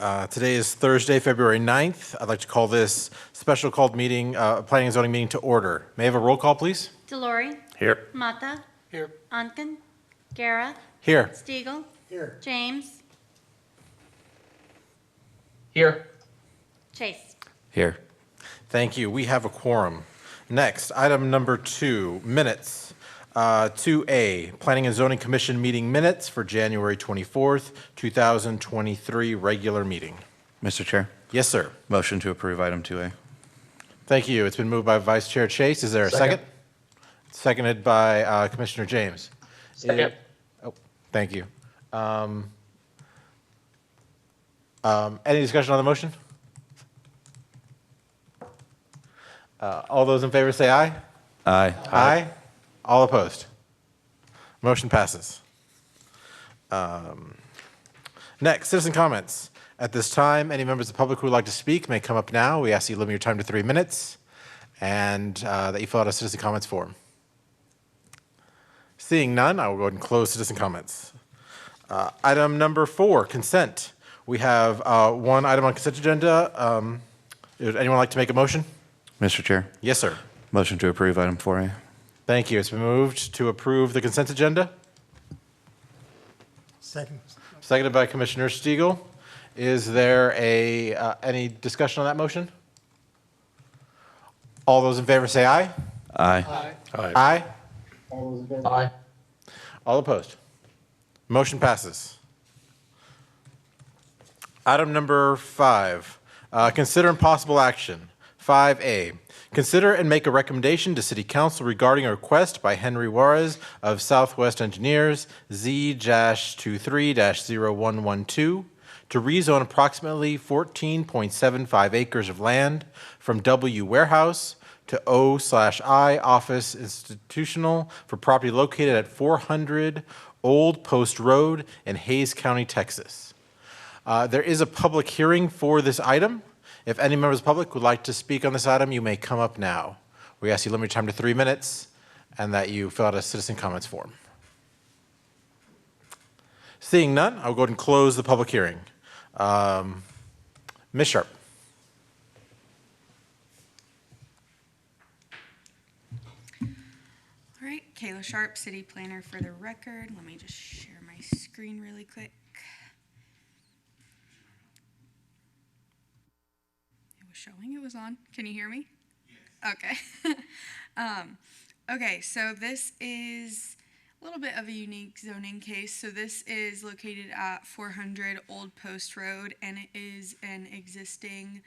Today is Thursday, February 9th. I'd like to call this special called meeting, Planning and Zoning meeting to order. May I have a roll call, please? Delory. Here. Mata. Here. Unkin. Guerra. Here. Stiegel. Here. James. Here. Chase. Here. Thank you. We have a quorum. Next, item number 2, minutes. 2A, Planning and Zoning Commission meeting minutes for January 24th, 2023 regular meeting. Mr. Chair, Yes, sir. motion to approve item 2A. Thank you. It's been moved by Vice Chair Chase. Is there a second? Seconded by Commissioner James. Second. Oh, thank you. Any discussion on the motion? All those in favor say aye. Aye. Aye. All opposed? Motion passes. Next, citizen comments. At this time, any members of the public who would like to speak may come up now. We ask you to limit your time to 3 minutes and that you fill out a citizen comments form. Seeing none, I will go ahead and close citizen comments. Item number 4, consent. We have one item on consent agenda. Would anyone like to make a motion? Mr. Chair, Yes, sir. motion to approve item 4A. Thank you. It's been moved to approve the consent agenda. Second. Seconded by Commissioner Stiegel. Is there any discussion on that motion? All those in favor say aye. Aye. Aye. Aye. All opposed? Motion passes. Item number 5, consider and possible action. 5A, consider and make a recommendation to City Council regarding a request by Henry Juarez of Southwest Engineers Z-23-0112 to rezone approximately 14.75 acres of land from W Warehouse to O/I Office Institutional for property located at 400 Old Post Road in Hayes County, Texas. There is a public hearing for this item. If any members of the public would like to speak on this item, you may come up now. We ask you to limit your time to 3 minutes and that you fill out a citizen comments form. Seeing none, I'll go ahead and close the public hearing. Ms. Sharp. All right, Kayla Sharp, City Planner for the record. Let me just share my screen really quick. It was showing it was on. Can you hear me? Yes. Okay. Okay, so this is a little bit of a unique zoning case. So this is located at 400 Old Post Road, and it is an existing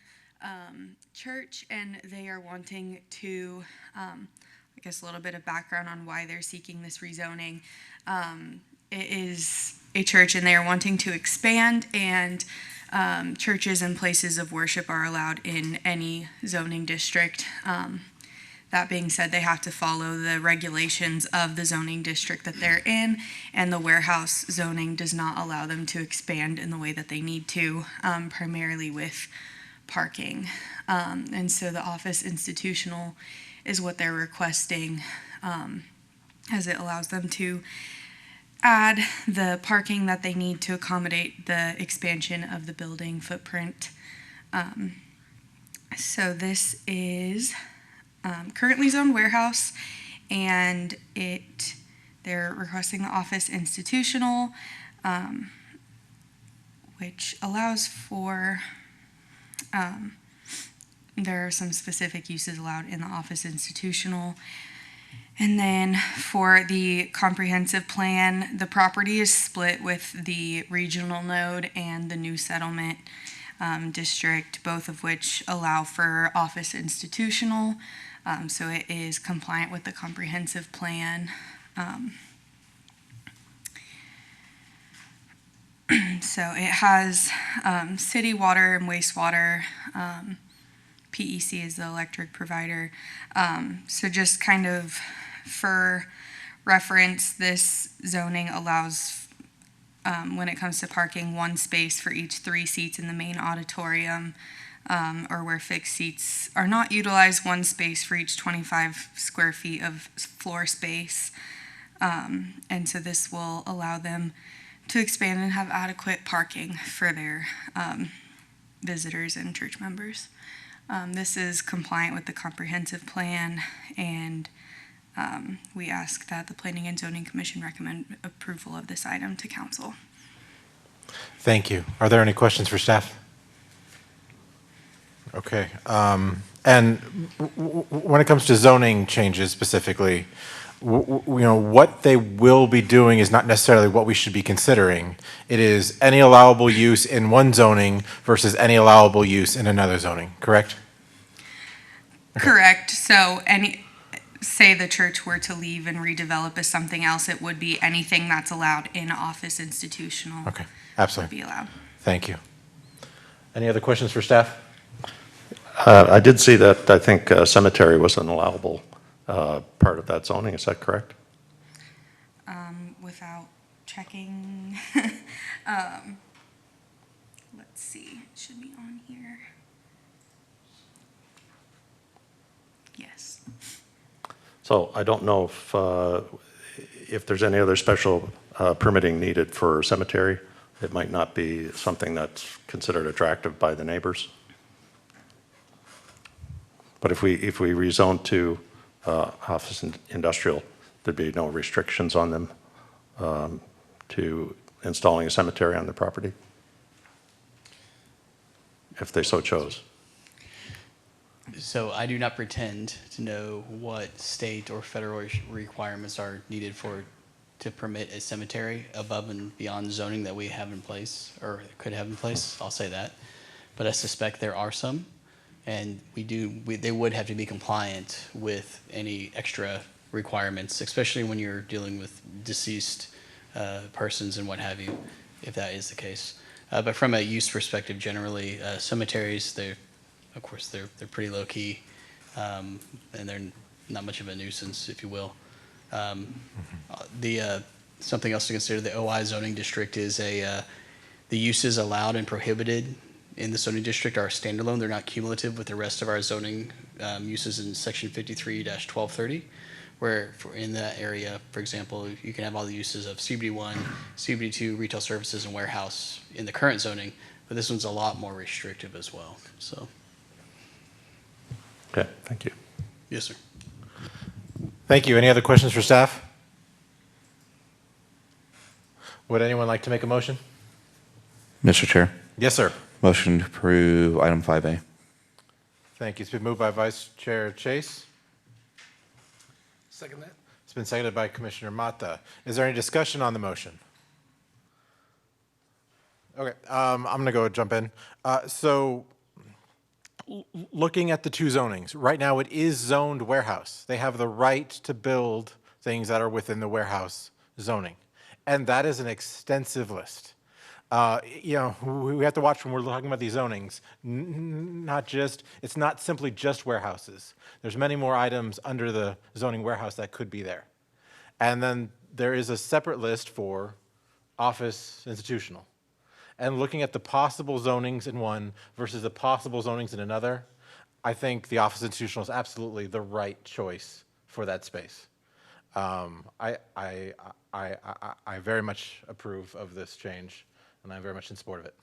church, and they are wanting to, I guess a little bit of background on why they're seeking this rezoning. It is a church, and they are wanting to expand, and churches and places of worship are allowed in any zoning district. That being said, they have to follow the regulations of the zoning district that they're in, and the warehouse zoning does not allow them to expand in the way that they need to, primarily with parking. And so the office institutional is what they're requesting, as it allows them to add the parking that they need to accommodate the expansion of the building footprint. So this is currently zoned warehouse, and they're requesting the office institutional, which allows for, there are some specific uses allowed in the office institutional. And then for the comprehensive plan, the property is split with the regional node and the new settlement district, both of which allow for office institutional. So it is compliant with the comprehensive plan. So it has city water and wastewater. PEC is the electric provider. So just kind of for reference, this zoning allows, when it comes to parking, 1 space for each 3 seats in the main auditorium, or where fixed seats are not utilized, 1 space for each 25 square feet of floor space. And so this will allow them to expand and have adequate parking for their visitors and church members. This is compliant with the comprehensive plan, and we ask that the Planning and Zoning Commission recommend approval of this item to council. Thank you. Are there any questions for staff? Okay. And when it comes to zoning changes specifically, what they will be doing is not necessarily what we should be considering. It is any allowable use in one zoning versus any allowable use in another zoning, correct? Correct. So say the church were to leave and redevelop as something else, it would be anything that's allowed in office institutional. Okay, Would absolutely. be allowed. Thank you. Any other questions for staff? I did see that, I think cemetery was an allowable part of that zoning, is that correct? Without checking, let's see, it should be on here. Yes. So I don't know if there's any other special permitting needed for cemetery. It might not be something that's considered attractive by the neighbors. But if we rezone to office and industrial, there'd be no restrictions on them to installing a cemetery on their property, if they so chose. So I do not pretend to know what state or federal requirements are needed to permit a cemetery above and beyond zoning that we have in place or could have in place. I'll say that, but I suspect there are some. And they would have to be compliant with any extra requirements, especially when you're dealing with deceased persons and what have you, if that is the case. But from a use perspective, generally, cemeteries, they're pretty low key, and they're not much of a nuisance, if you will. Something else to consider: the OI zoning district is the uses allowed and prohibited in the zoning district are standalone. They're not cumulative with the rest of our zoning uses in section 53-1230, where in that area, for example, you can have all the uses of CBD1, CBD2, retail services, and warehouse in the current zoning, but this one's a lot more restrictive as well. So, Okay, thank you. yes, sir. Thank you. Any other questions for staff? Would anyone like to make a motion? Mr. Chair, Yes, sir. motion to approve item 5A. Thank you. It's been moved by Vice Chair Chase. Second that. It's been seconded by Commissioner Mata. Is there any discussion on the motion? Okay, I'm going to go jump in. Looking at the two zonings, right now it is zoned warehouse. They have the right to build things that are within the warehouse zoning. And that is an extensive list. We have to watch when we're talking about these zonings. It's not simply just warehouses. There's many more items under the zoning warehouse that could be there. And then there is a separate list for office institutional. And looking at the possible zonings in one versus the possible zonings in another, I think the office institutional is absolutely the right choice for that space. I very much approve of this change, and I'm very much in support of it.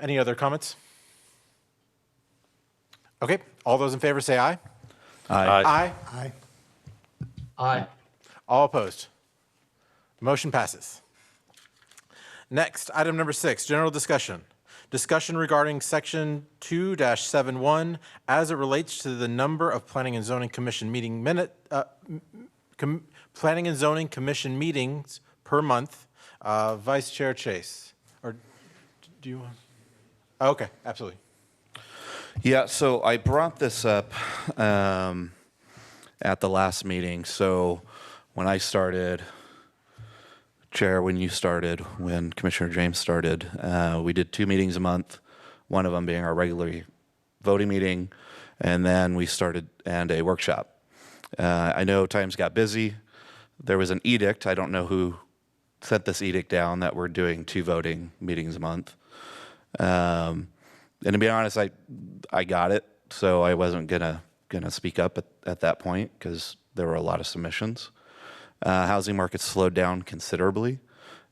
Any other comments? Okay, all those in favor say aye. Aye. Aye. Aye. Aye. All opposed? Motion passes. Next, item number 6, general discussion. Discussion regarding section 2-71 as it relates to the number of Planning and Zoning Commission Planning and Zoning Commission meetings per month. Vice Chair Chase, or do you want? Oh, okay, absolutely. Yeah, so I brought this up at the last meeting. So when I started, Chair, when you started, when Commissioner James started, we did 2 meetings a month, one of them being our regular voting meeting, and then we started and a workshop. I know times got busy. There was an edict. I don't know who set this edict down that we're doing 2 voting meetings a month. And to be honest, I got it, so I wasn't gonna speak up at that point because there were a lot of submissions. Housing market slowed down considerably,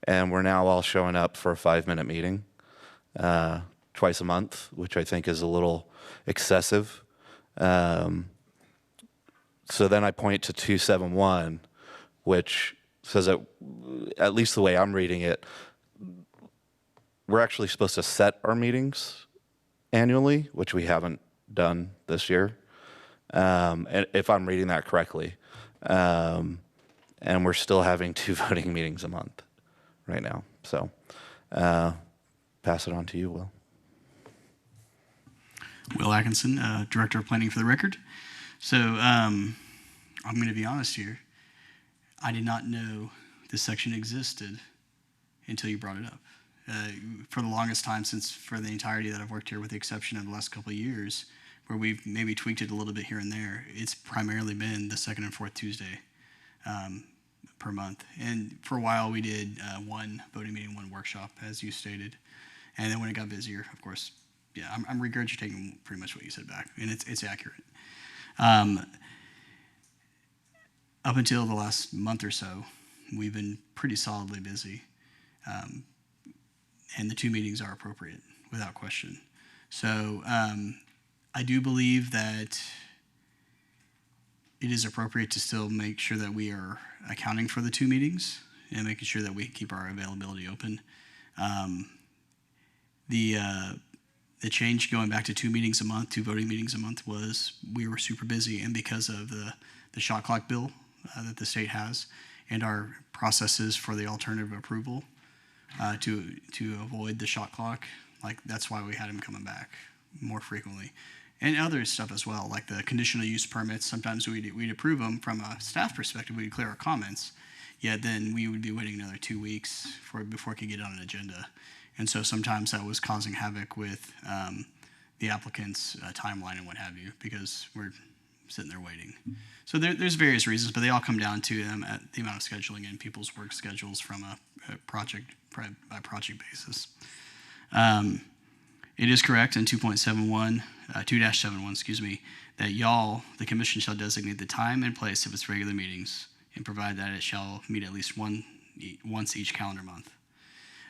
and we're now all showing up for a 5-minute meeting. twice a month, which I think is a little excessive. So then I point to 271, which says that, at least the way I'm reading it, we're actually supposed to set our meetings annually, which we haven't done this year, and if I'm reading that correctly. And we're still having 2 voting meetings a month right now. So pass it on to you, Will. Will Atkinson, Director of Planning for the record. So I'm going to be honest here. I did not know this section existed until you brought it up. For the longest time, for the entirety that I've worked here, with the exception of the last couple of years, where we've maybe tweaked it a little bit here and there, it's primarily been the second and fourth Tuesday per month. And for a while, we did 1 voting meeting, 1 workshop, as you stated. And then when it got busier, of course, yeah, I'm regurgitating pretty much what you said back, and it's accurate. Up until the last month or so, we've been pretty solidly busy, and the 2 meetings are appropriate, without question. So I do believe that it is appropriate to still make sure that we are accounting for the 2 meetings and making sure that we keep our availability open. The change going back to 2 meetings a month, 2 voting meetings a month, was we were super busy, and because of the shot clock bill that the state has and our processes for the alternative approval to avoid the shot clock, like that's why we had him coming back more frequently. And other stuff as well, like the conditional use permits. Sometimes we'd approve them from a staff perspective. We'd clear our comments, yet then we would be waiting another 2 weeks before it could get on an agenda. And so sometimes that was causing havoc with the applicant's timeline and what have you, because we're sitting there waiting. So there's various reasons, but they all come down to the amount of scheduling and people's work schedules from a project by project basis. It is correct in 2.71, excuse me, that y'all, the commission, shall designate the time and place of its regular meetings and provide that it shall meet at least once each calendar month.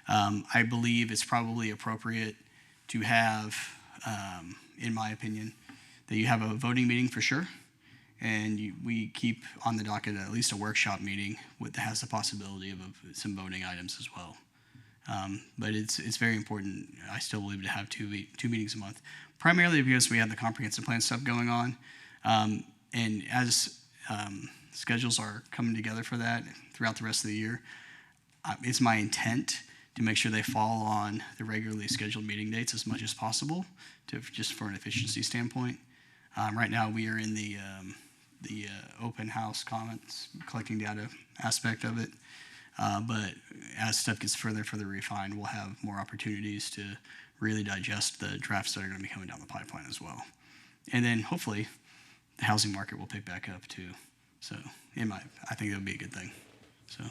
I believe it's probably appropriate to have, in my opinion, that you have a voting meeting for sure, and we keep on the docket at least a workshop meeting that has the possibility of some voting items as well. But it's very important, I still believe, to have two meetings a month, primarily because we have the comprehensive plan stuff going on. And as schedules are coming together for that throughout the rest of the year, it's my intent to make sure they fall on the regularly scheduled meeting dates as much as possible, just for an efficiency standpoint. Right now, we are in the open house comments, collecting data aspect of it. But as stuff gets further and further refined, we'll have more opportunities to really digest the drafts that are going to be coming down the pipeline as well. And then hopefully the housing market will pick back up too. So I think that would be a good thing. So.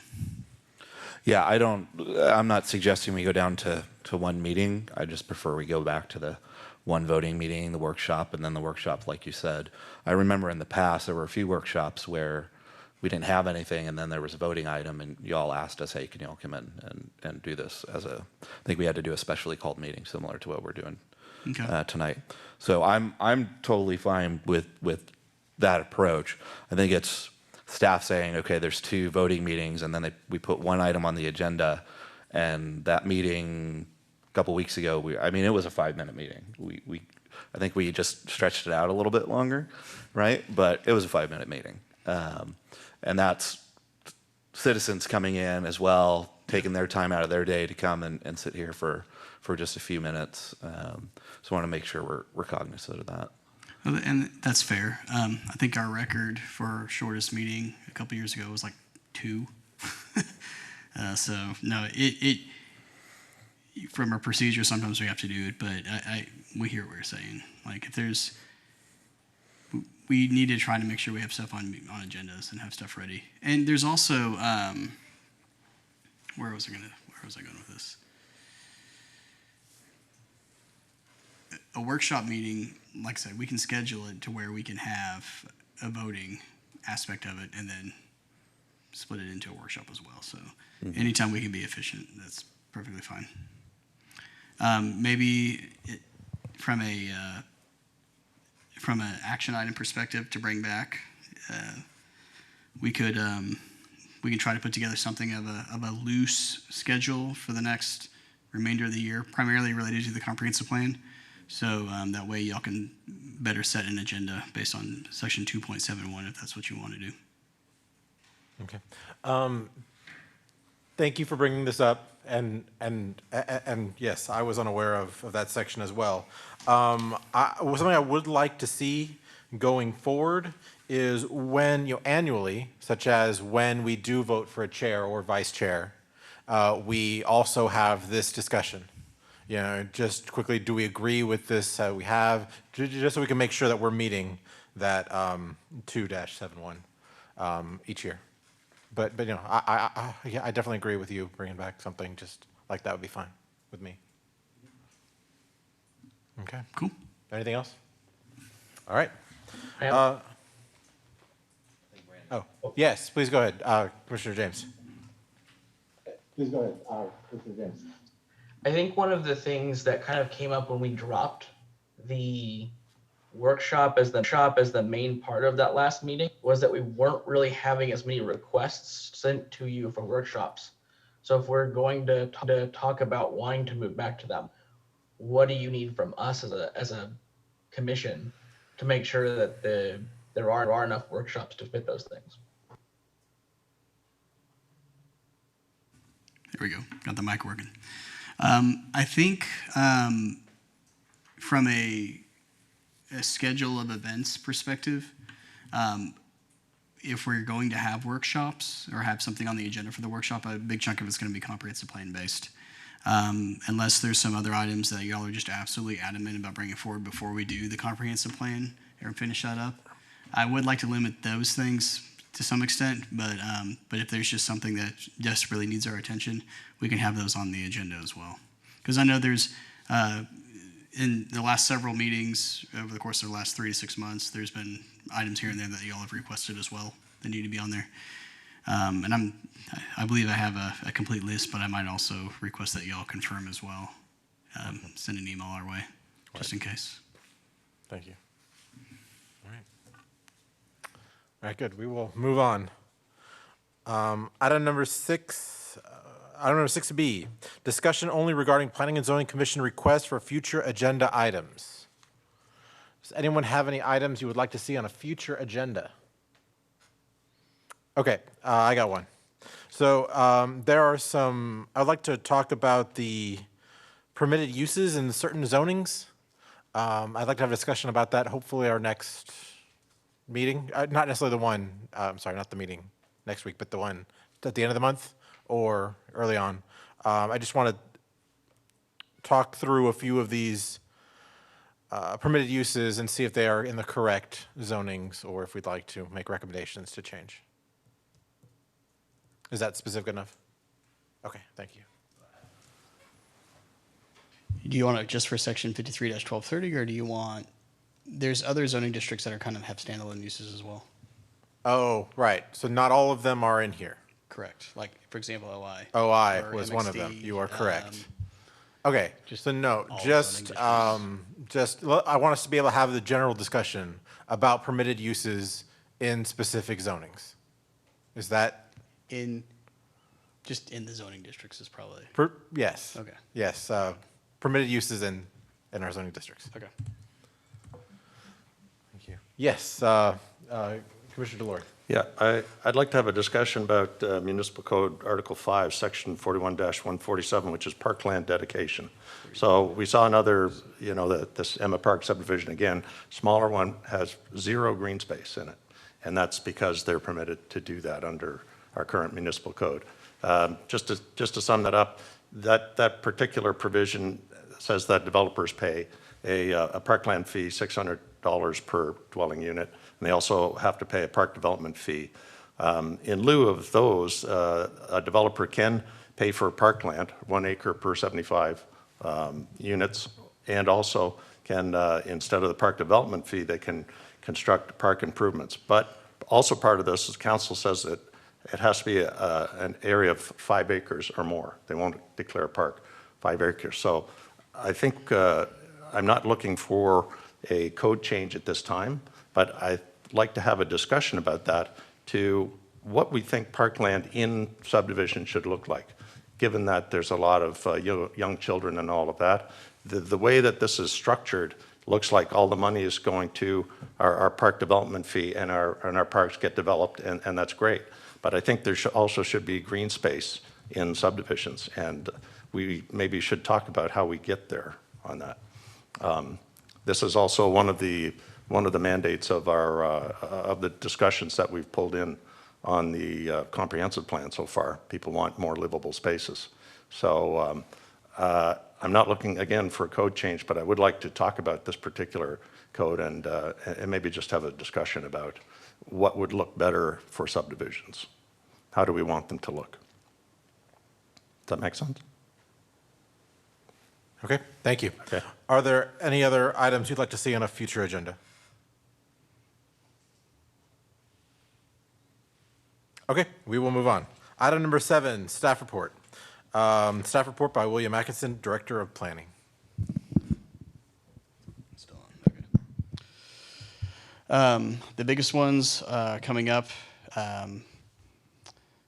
Yeah, I'm not suggesting we go down to 1 meeting. I just prefer we go back to the 1 voting meeting, the workshop, and then the workshop, like you said. I remember in the past, there were a few workshops where we didn't have anything, and then there was a voting item, and y'all asked us, hey, can y'all come in and do this I think we had to do a specially called meeting similar to what we're doing tonight. So I'm totally fine with that approach. I think it's staff saying, okay, there's 2 voting meetings, and then we put 1 item on the agenda, and that meeting a couple weeks ago, it was a 5-minute meeting. I think we just stretched it out a little bit longer, right? But it was a 5-minute meeting. And that's citizens coming in as well, taking their time out of their day to come and sit here for just a few minutes. So I want to make sure we're cognizant of that. And that's fair. I think our record for shortest meeting a couple years ago was like 2. So no, it from a procedure, sometimes we have to do it, but we hear what you're saying. Like we need to try to make sure we have stuff on agendas and have stuff ready. And there's also, where was I going with this? A workshop meeting, like I said, we can schedule it to where we can have a voting aspect of it and then split it into a workshop as well. So anytime we can be efficient, that's perfectly fine. Maybe from an action item perspective to bring back, we can try to put together something of a loose schedule for the next remainder of the year, primarily related to the comprehensive plan. So that way y'all can better set an agenda based on section 2.71 if that's what you want to do. Okay. Thank you for bringing this up, and yes, I was unaware of that section as well. Something I would like to see going forward is when, annually, such as when we do vote for a chair or vice chair, we also have this discussion. Just quickly, do we agree with this? We have, just so we can make sure that we're meeting that 2-71 each year. But I definitely agree with you bringing back something just like that would be fine with me. Okay. Cool. Anything else? All right. I have- Yes, please go ahead, Commissioner James. Please go ahead, Mr. James. I think one of the things that kind of came up when we dropped the workshop as the main part of that last meeting was that we weren't really having as many requests sent to you for workshops. So if we're going to talk about wanting to move back to them, what do you need from us as a commission to make sure that there are enough workshops to fit those things? There we go. Got the mic working. I think from a schedule of events perspective, if we're going to have workshops or have something on the agenda for the workshop, a big chunk of it's going to be comprehensive plan based. Unless there's some other items that y'all are just absolutely adamant about bringing forward before we do the comprehensive plan and finish that up. I would like to limit those things to some extent, but if there's just something that desperately needs our attention, we can have those on the agenda as well. Because I know there's, in the last several meetings over the course of the last 3 to 6 months, there's been items here and there that y'all have requested as well that need to be on there. And I believe I have a complete list, but I might also request that y'all confirm as well. Send an email our way, just in case. Thank you. All right, good. We will move on. Item number 6B, discussion only regarding Planning and Zoning Commission requests for future agenda items. Does anyone have any items you would like to see on a future agenda? Okay, I got one. So there are some, I'd like to talk about the permitted uses in certain zonings. I'd like to have a discussion about that, hopefully our next meeting, not necessarily the one, I'm sorry, not the meeting next week, but the one at the end of the month or early on. I just want to talk through a few of these permitted uses and see if they are in the correct zonings or if we'd like to make recommendations to change. Is that specific enough? Okay, thank you. Do you want it just for section 53-1230, or do you want, there's other zoning districts that are kind of have standalone uses as well? Oh, right. So not all of them are in here. Correct. Like, for example, OI. OI or was one of them. MXD, You are correct. um, Okay, so no, all just, zoning I want us to be able to have the general discussion about permitted uses in specific zonings. Is that, just in the zoning districts is probably, yes. Okay. Yes, permitted uses in our zoning districts. okay. Thank you. Yes, Commissioner DeLore. Yeah, I'd like to have a discussion about Municipal Code Article 5, Section 41-147, which is parkland dedication. So we saw another, this Emma Park subdivision again, smaller one has 0 green space in it. And that's because they're permitted to do that under our current municipal code. Just to sum that up, that particular provision says that developers pay a parkland fee, $600 per dwelling unit, and they also have to pay a park development fee. In lieu of those, a developer can pay for parkland, 1 acre per 75 units, and also can, instead of the park development fee, they can construct park improvements. But also part of this is council says that it has to be an area of 5 acres or more. They won't declare a park 5 acres. So I think I'm not looking for a code change at this time, but I'd like to have a discussion about that to what we think parkland in subdivision should look like, given that there's a lot of young children and all of that. The way that this is structured looks like all the money is going to our park development fee, and our parks get developed, and that's great. But I think there also should be green space in subdivisions, and we maybe should talk about how we get there on that. This is also one of the mandates of our of the discussions that we've pulled in on the comprehensive plan so far. People want more livable spaces. So I'm not looking again for a code change, but I would like to talk about this particular code and maybe just have a discussion about what would look better for subdivisions. How do we want them to look? Does that make sense? Okay, thank you. Okay. Are there any other items you'd like to see on a future agenda? Okay, we will move on. Item number 7, staff report. Staff report by William Atkinson, Director of Planning. Still on, okay. The biggest ones coming up,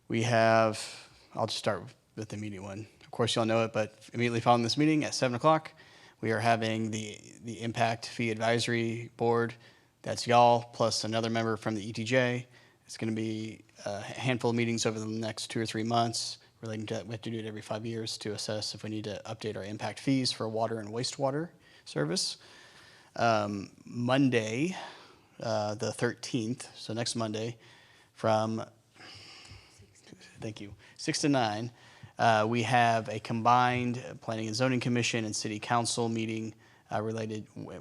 we have, I'll just start with the immediate one. Of course, y'all know it, but immediately following this meeting at 7 o'clock, we are having the Impact Fee Advisory Board. That's y'all plus another member from the ETJ. It's going to be a handful of meetings over the next 2 or 3 months relating to that. We have to do it every 5 years to assess if we need to update our impact fees for water and wastewater service. Monday, the 13th, so next Monday, from, thank you, 6 to 9, we have a combined Planning and Zoning Commission and City Council meeting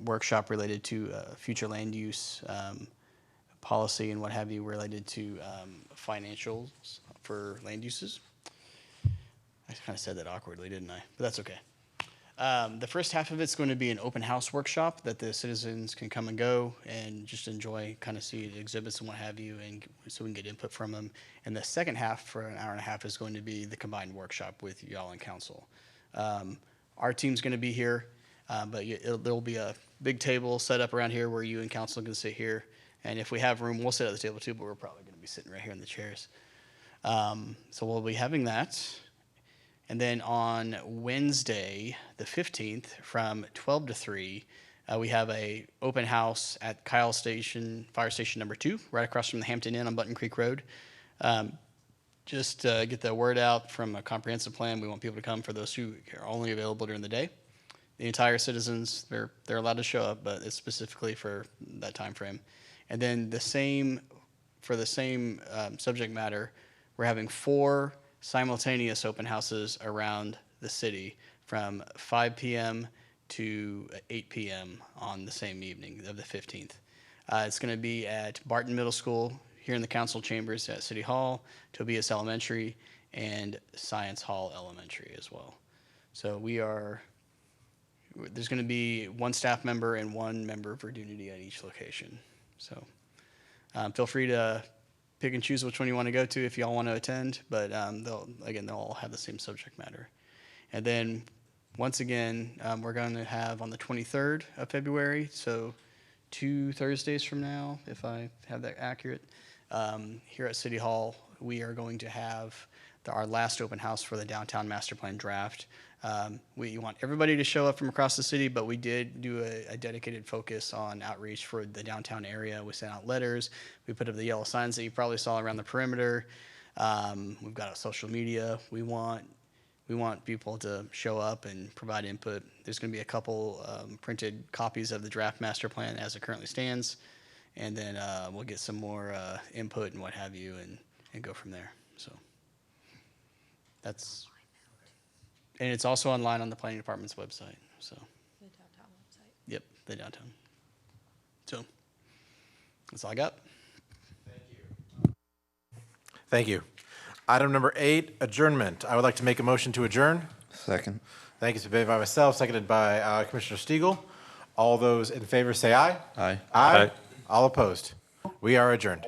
workshop related to future land use policy and what have you related to financials for land uses. I kind of said that awkwardly, didn't I? But that's okay. The first half of it's going to be an open house workshop that the citizens can come and go and just enjoy, kind of see the exhibits and what have you, and so we can get input from them. And the second half, for an hour and a half, is going to be the combined workshop with y'all and council. Our team's going to be here, but there'll be a big table set up around here where you and council can sit here. And if we have room, we'll sit at the table too, but we're probably going to be sitting right here in the chairs. So we'll be having that. And then on Wednesday, the 15th, from 12 to 3, we have a open house at Kyle Station, Fire Station number 2, right across from the Hampton Inn on Button Creek Road. Just to get the word out from a comprehensive plan, we want people to come for those who are only available during the day. The entire citizens, they're allowed to show up, but it's specifically for that time frame. And then for the same subject matter, we're having 4 simultaneous open houses around the city from 5 p.m. to 8 p.m. on the same evening of the 15th. It's going to be at Barton Middle School, here in the council chambers at City Hall, Tobias Elementary, and Science Hall Elementary as well. So there's going to be 1 staff member and 1 member for Unity at each location. So feel free to pick and choose which one you want to go to if y'all want to attend, but they'll all have the same subject matter. And then once again, we're going to have on the 23rd of February, so 2 Thursdays from now, if I have that accurate, here at City Hall, we are going to have our last open house for the Downtown Master Plan draft. We want everybody to show up from across the city, but we did do a dedicated focus on outreach for the downtown area. We sent out letters. We put up the yellow signs that you probably saw around the perimeter. We've got a social media. We want people to show up and provide input. There's going to be a couple printed copies of the draft master plan as it currently stands, and then we'll get some more input and what have you, and go from there. So that's. And it's also online on the planning department's website. So. The downtown website. Yep, the downtown. So that's all I got. Thank you. Item number 8, adjournment. I would like to make a motion to adjourn. Second. Thank you. It's been made by myself, seconded by Commissioner Stiegel. All those in favor say aye. Aye. Aye. Aye. All opposed. We are adjourned.